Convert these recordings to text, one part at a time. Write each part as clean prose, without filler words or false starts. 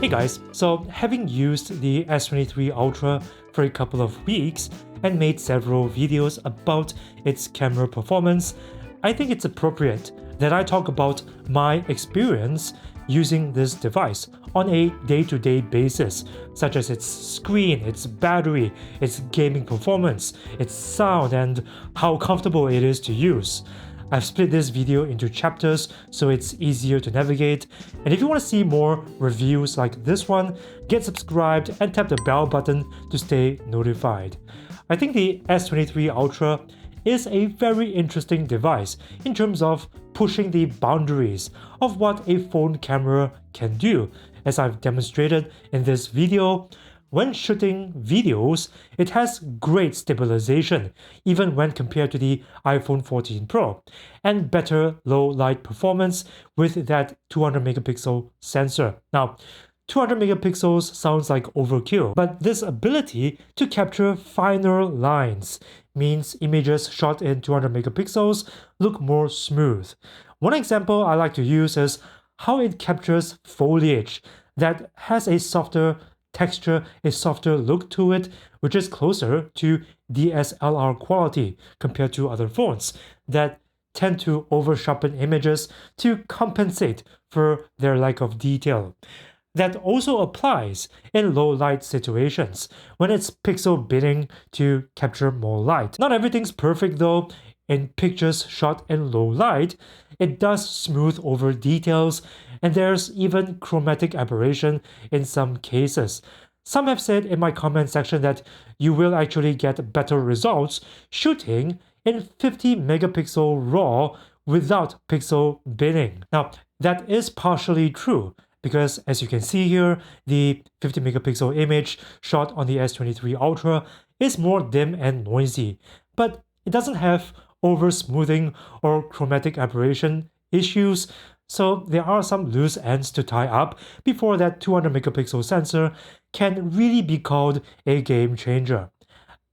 Hey guys, so having used the S23 Ultra for a couple of weeks and made several videos about its camera performance, I think it's appropriate that I talk about my experience using this device on a day-to-day basis, such as its screen, its battery, its gaming performance, its sound, and how comfortable it is to use. I've split this video into chapters so it's easier to navigate, and if you want to see more reviews like this one, get subscribed and tap the bell button to stay notified. I think the S23 Ultra is a very interesting device in terms of pushing the boundaries of what a phone camera can do. As I've demonstrated in this video, when shooting videos, it has great stabilization, even when compared to the iPhone 14 Pro, and better low light performance with that 200 megapixel sensor. Now, 200 megapixels sounds like overkill, but this ability to capture finer lines means images shot in 200 megapixels look more smooth. One example I like to use is how it captures foliage that has a softer texture, a softer look to it, which is closer to DSLR quality compared to other phones that tend to over-sharpen images to compensate for their lack of detail. That also applies in low light situations when it's pixel binning to capture more light. Not everything's perfect though. In pictures shot in low light, it does smooth over details, and there's even chromatic aberration in some cases. Some have said in my comment section that you will actually get better results shooting in 50 megapixel RAW without pixel binning. Now, that is partially true, because as you can see here, the 50 megapixel image shot on the S23 Ultra is more dim and noisy, but it doesn't have over smoothing or chromatic aberration issues, so there are some loose ends to tie up before that 200 megapixel sensor can really be called a game changer.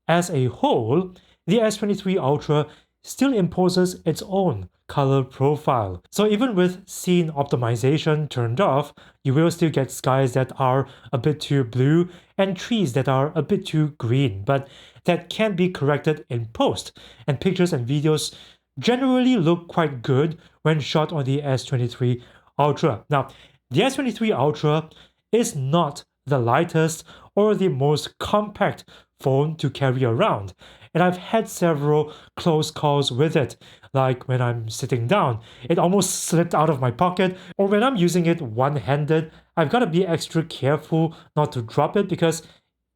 As a whole, the S23 Ultra still imposes its own color profile. So even with scene optimization turned off, you will still get skies that are a bit too blue and trees that are a bit too green, but that can be corrected in post, and pictures and videos generally look quite good when shot on the S23 Ultra. Now, the S23 Ultra is not the lightest or the most compact phone to carry around, and I've had several close calls with it, like when I'm sitting down, it almost slipped out of my pocket, or when I'm using it one-handed, I've got to be extra careful not to drop it because,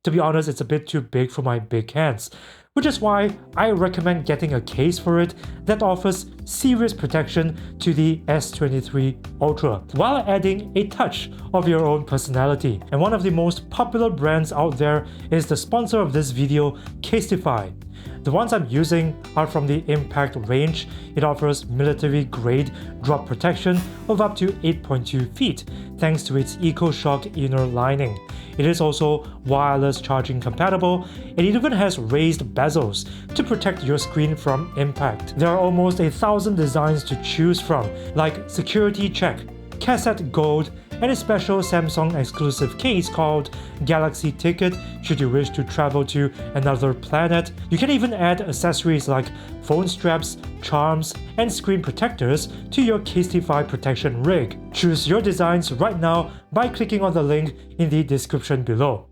to be honest, it's a bit too big for my big hands. Which is why I recommend getting a case for it that offers serious protection to the S23 Ultra, while adding a touch of your own personality. And one of the most popular brands out there is the sponsor of this video, CASETiFY. The ones I'm using are from the Impact range. It offers military-grade drop protection of up to 8.2 feet, thanks to its EcoShock inner lining. It is also wireless charging compatible, and it even has raised bezels to protect your screen from impact. There are almost 1,000 designs to choose from, like Security Check, Cassette Gold, and a special Samsung exclusive case called Galaxy Ticket should you wish to travel to another planet. You can even add accessories like phone straps, charms, and screen protectors to your CASETiFY protection rig. Choose your designs right now by clicking on the link in the description below.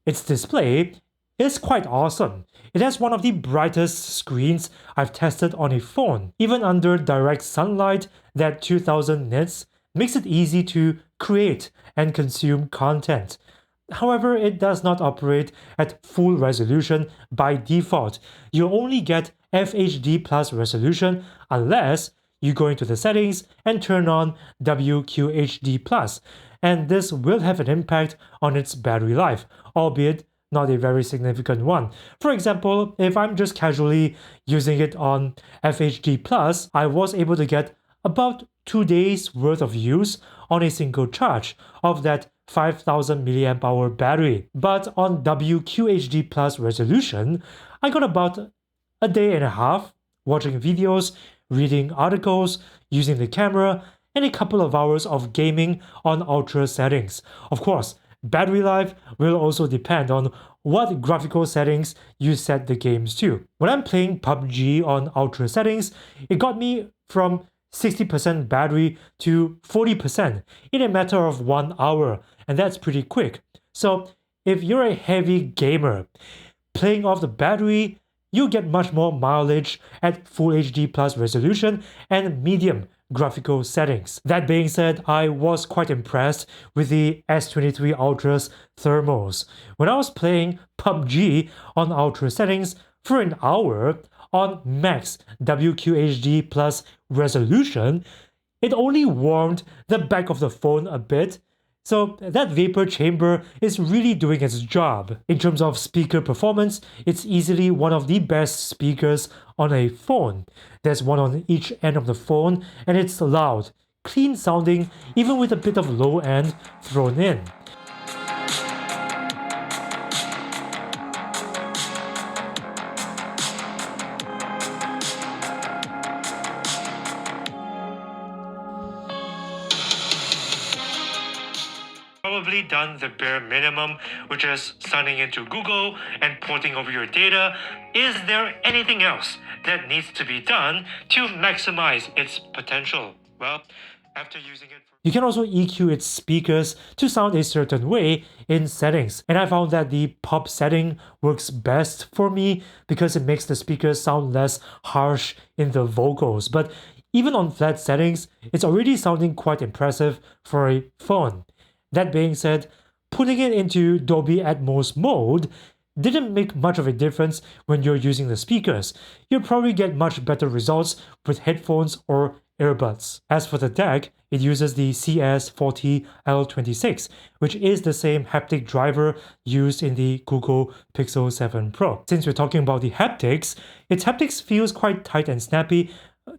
Its display is quite awesome. It has one of the brightest screens I've tested on a phone. Even under direct sunlight, that 2000 nits makes it easy to create and consume content. However, it does not operate at full resolution by default. You only get FHD plus resolution unless you go into the settings and turn on WQHD plus, and this will have an impact on its battery life, albeit not a very significant one. For example, if I'm just casually using it on FHD plus, I was able to get about 2 days worth of use on a single charge of that 5000 mAh battery. But on WQHD plus resolution, I got about a day and a half watching videos, reading articles, using the camera, and a couple of hours of gaming on Ultra settings. Of course, battery life will also depend on what graphical settings you set the games to. When I'm playing PUBG on Ultra settings, it got me from 60% battery to 40% in a matter of 1 hour, and that's pretty quick. So if you're a heavy gamer, playing off the battery, you get much more mileage at Full HD Plus resolution and medium graphical settings. That being said, I was quite impressed with the S23 Ultra's thermals. When I was playing PUBG on Ultra settings for an hour on max WQHD Plus resolution, it only warmed the back of the phone a bit. So that vapor chamber is really doing its job. In terms of speaker performance, it's easily one of the best speakers on a phone. There's one on each end of the phone, and it's loud, clean sounding, even with a bit of low end thrown in. Probably done the bare minimum, which is signing into Google and porting over your data. Is there anything else that needs to be done to maximize its potential? Well, after using it, you can also EQ its speakers to sound a certain way in settings. And I found that the pop setting works best for me because it makes the speakers sound less harsh in the vocals. But even on flat settings, it's already sounding quite impressive for a phone. That being said, putting it into Dolby Atmos mode didn't make much of a difference when you're using the speakers. You'll probably get much better results with headphones or earbuds. As for the DAC, it uses the CS40L26, which is the same haptic driver used in the Google Pixel 7 Pro. Since we're talking about the haptics, its haptics feels quite tight and snappy.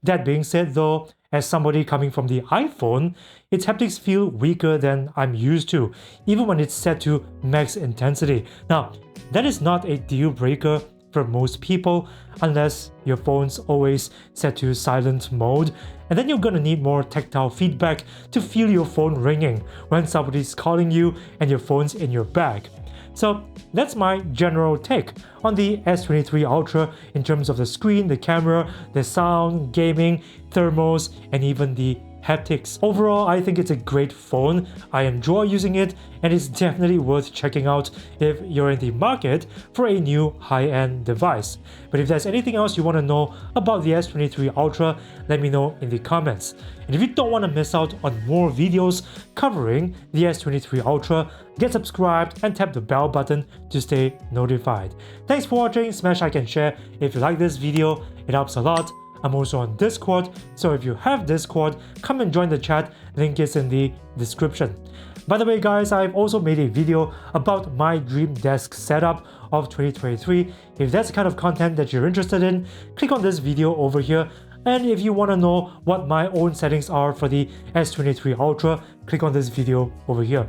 That being said though, as somebody coming from the iPhone, its haptics feel weaker than I'm used to, even when it's set to max intensity. Now, that is not a deal breaker for most people unless your phone's always set to silent mode, and then you're gonna need more tactile feedback to feel your phone ringing when somebody's calling you and your phone's in your bag. So that's my general take on the S23 Ultra in terms of the screen, the camera, the sound, gaming, thermals, and even the haptics. Overall, I think it's a great phone. I enjoy using it, and it's definitely worth checking out if you're in the market for a new high-end device. But if there's anything else you want to know about the S23 Ultra, let me know in the comments. And if you don't want to miss out on more videos covering the S23 Ultra, get subscribed and tap the bell button to stay notified. Thanks for watching, smash like and share if you like this video, it helps a lot. I'm also on Discord, so if you have Discord, come and join the chat, link is in the description. By the way guys, I've also made a video about my dream desk setup of 2023. If that's the kind of content that you're interested in, click on this video over here. And if you want to know what my own settings are for the S23 Ultra, click on this video over here.